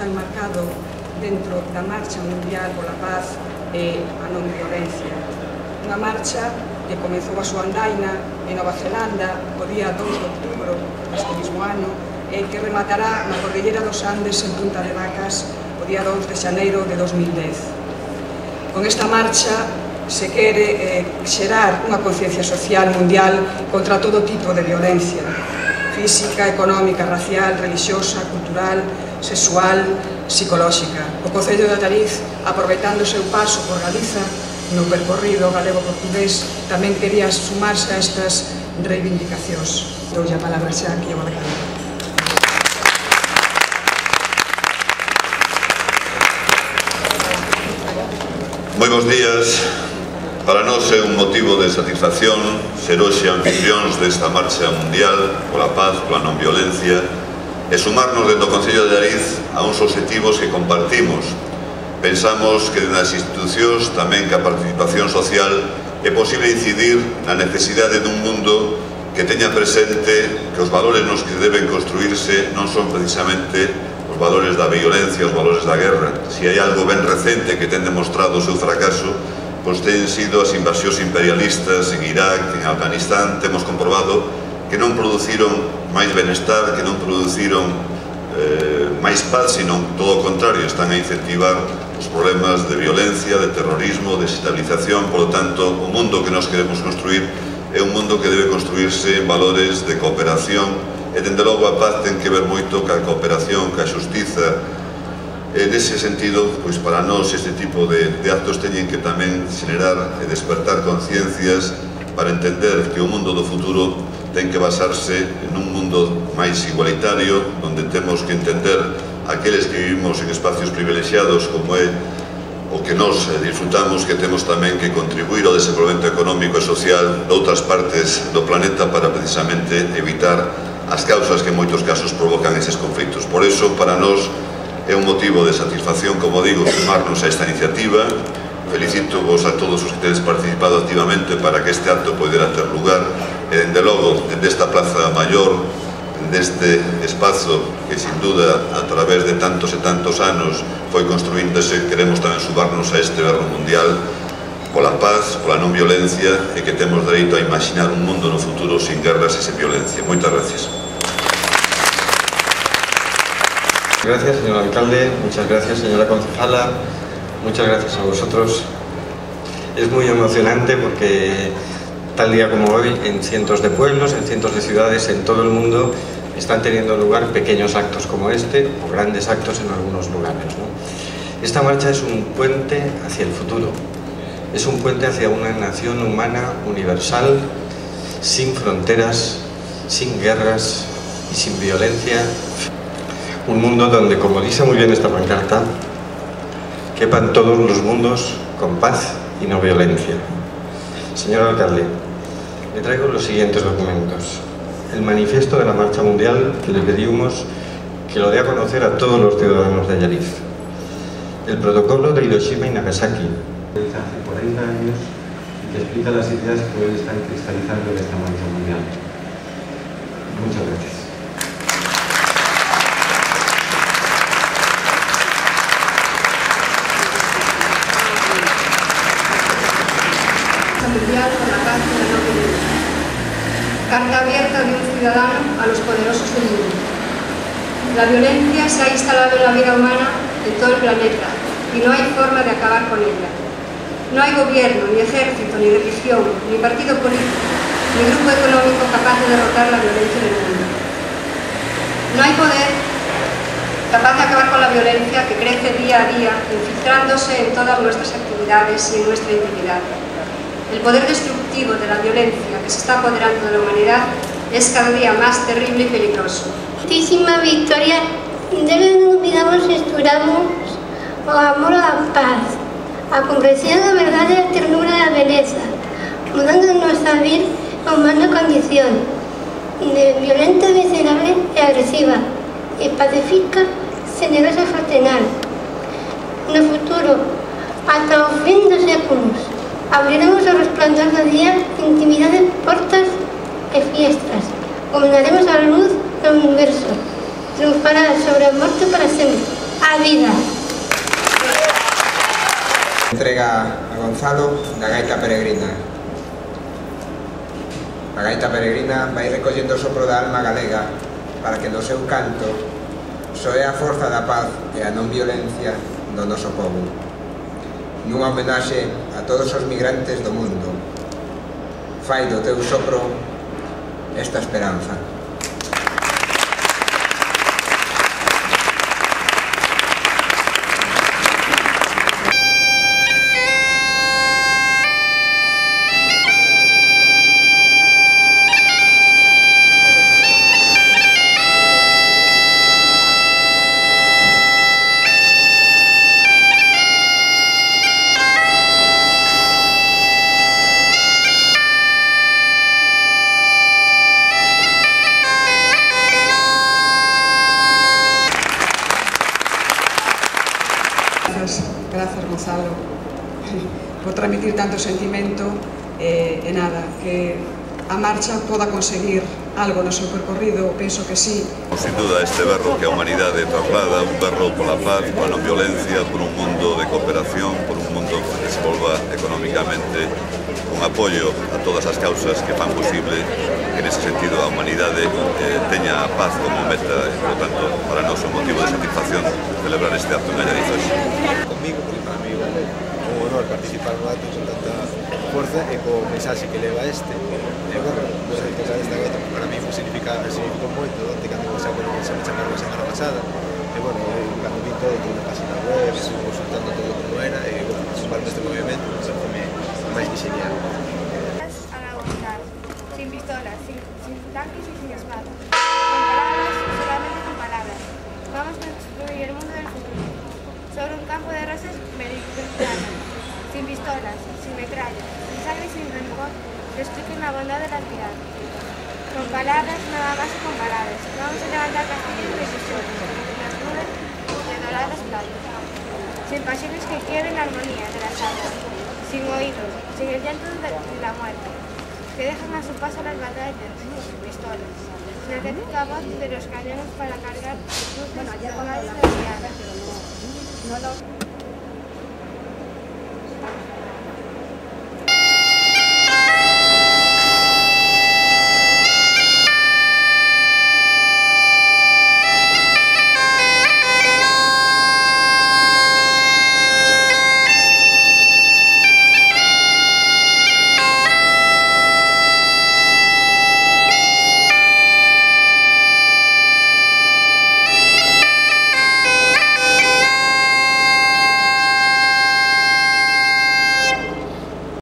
está enmarcado dentro da Marcha Mundial pola Paz e a Non Violencia. Unha marcha que comezou a súa andaina en Nova Zelanda o día 2 de outubro deste mesmo ano e que rematará na Cordillera dos Andes en Punta de Vacas o día 2 de xaneiro de 2010. Con esta marcha se quere xerar unha conciencia social mundial contra todo tipo de violencia física, económica, racial, religiosa, cultural, sexual, psicolóxica. O Concello de Allariz, aproveitando o seu paso por Galiza no percorrido galego-portugués, tamén quería sumarse a estas reivindicacións. Doulle a palabra xa aquí ao alcalde. Moi bons días. Para nós é un motivo de satisfacción ser hoxe anfitrións desta marcha mundial pola paz, pola non violencia e sumarnos dentro do Concello de Allariz a uns obxectivos que compartimos. Pensamos que nas institucións, tamén que a participación social, é posible incidir na necesidade dun mundo que teña presente que os valores nos que deben construirse non son precisamente os valores da violencia, os valores da guerra. Se hai algo ben recente que ten demostrado o seu fracaso, pois ten sido as invasións imperialistas en Irak, en Afganistán. Temos comprobado que non produciron máis benestar, que non produciron máis paz, sino todo o contrario, están a incentivar os problemas de violencia, de terrorismo, de desestabilización. Por lo tanto, o mundo que nós queremos construir é un mundo que debe construirse en valores de cooperación e, dende logo, a paz ten que ver moito ca cooperación, ca xustiza. En ese sentido, pois para nós este tipo de actos teñen que tamén xenerar e despertar conciencias para entender que o mundo do futuro ten que basarse en un mundo máis igualitario, onde temos que entender aqueles que vivimos en espacios privilexiados como é o que nos disfrutamos, que temos tamén que contribuir ao desenvolvemento económico e social de outras partes do planeta para precisamente evitar as causas que en moitos casos provocan eses conflitos. Por iso, para nós, é un motivo de satisfacción, como digo, sumarnos a esta iniciativa. Felicito vos a todos os que tedes participado activamente para que este acto poidera ter lugar e, dende logo, desta Plaza Maior, deste espazo que, sin duda, a través de tantos e tantos anos foi construíndose, queremos tamén sumarnos a este berro mundial pola paz, pola non violencia e que temos dereito a imaginar un mundo no futuro sin guerras e sin violencia. Moitas gracias. Gracias, señor alcalde, muchas gracias, señora concejala, muchas gracias a vosotros. Es muy emocionante porque tal día como hoy, en cientos de pueblos, en cientos de ciudades, en todo el mundo, están teniendo lugar pequeños actos como este, o grandes actos en algunos lugares, ¿no? Esta marcha es un puente hacia el futuro, es un puente hacia una nación humana universal, sin fronteras, sin guerras y sin violencia. Un mundo donde, como dice muy bien esta pancarta, quepan todos los mundos con paz y no violencia. Señor alcalde, le traigo los siguientes documentos. El manifiesto de la Marcha Mundial, que le pedimos que lo dé a conocer a todos los ciudadanos de Allariz. El protocolo de Hiroshima y Nagasaki. Hace 40 años y que explica las ideas que hoy están cristalizando en esta Marcha Mundial. Muchas gracias. Mundial por la paz y la no violencia. Carta abierta de un ciudadano a los poderosos del mundo. La violencia se ha instalado en la vida humana en todo el planeta y no hay forma de acabar con ella. No hay gobierno, ni ejército, ni religión, ni partido político, ni grupo económico capaz de derrotar la violencia en el mundo. No hay poder capaz de acabar con la violencia que crece día a día, infiltrándose en todas nuestras actividades y en nuestra intimidad. El poder destructivo de la violencia que se está apoderando de la humanidad es cada día más terrible y peligroso. Muchísima victoria, debe non olvidamos e esturamos o amor á paz, a comprensión da verdade e a ternura da beleza, mudando a nosa vida a humana condición, de violenta, miserable e agresiva, e pacífica, generosa e fraternal. No futuro, ata o fin dos séculos, abriremos o resplandor do día, intimidade, portas e fiestas. Combinaremos a luz do universo. Triunfará sobre a morte para sempre. a vida. Entrega a Gonzalo da gaita peregrina. A gaita peregrina vai recollendo o sopro da alma galega para que no seu canto soe a forza da paz e a non violencia do noso povo. Nunha homenaxe a todos os migrantes do mundo, fai do teu sopro esta esperanza. Gracias, Gonzalo, por transmitir tanto sentimento e nada, que a marcha poda conseguir algo no seu percorrido, penso que sí. Sin duda este berro que a humanidade traslada, un berro pola paz, pola non violencia, por un mundo de cooperación, por un mundo que se desenvolva económicamente, un apoio a todas as causas que fan posible que nese sentido a humanidade teña a paz como meta e, por tanto, para nós un motivo de satisfacción celebrar este acto en Allariz. Conmigo, porque para mí é un honor participar no acto con tanta forza e co mensaxe que leva este. E, bueno, vou tocar esta gaita, que para mí significou moito, onde cando se me chamaron a semana pasada. E, bueno, cando vi todo na página web, estuve consultando todo como era, e, bueno, sumarme este movimento, pareceme máis que genial. A la voluntad, sin pistolas, sin tanques y sin espadas. Con palabras, solamente con palabras. Vamos a construir el mundo del futuro. Sobre un campo de rosas meridional, sin pistolas, sin metrallas, sin sangre y sin rencor, que expliquen la bondad de la piedad. Con palabras, nada más que con palabras. Vamos a levantar castillos de ilusiones, las nubes de doradas playas. Sin pasiones que quiebren la armonía de las almas. Sin oídos, sin el llanto de la muerte, que dejan a su paso las batallas sin pistolas, sin el técnica voz de los cañones para cargar luces con aires de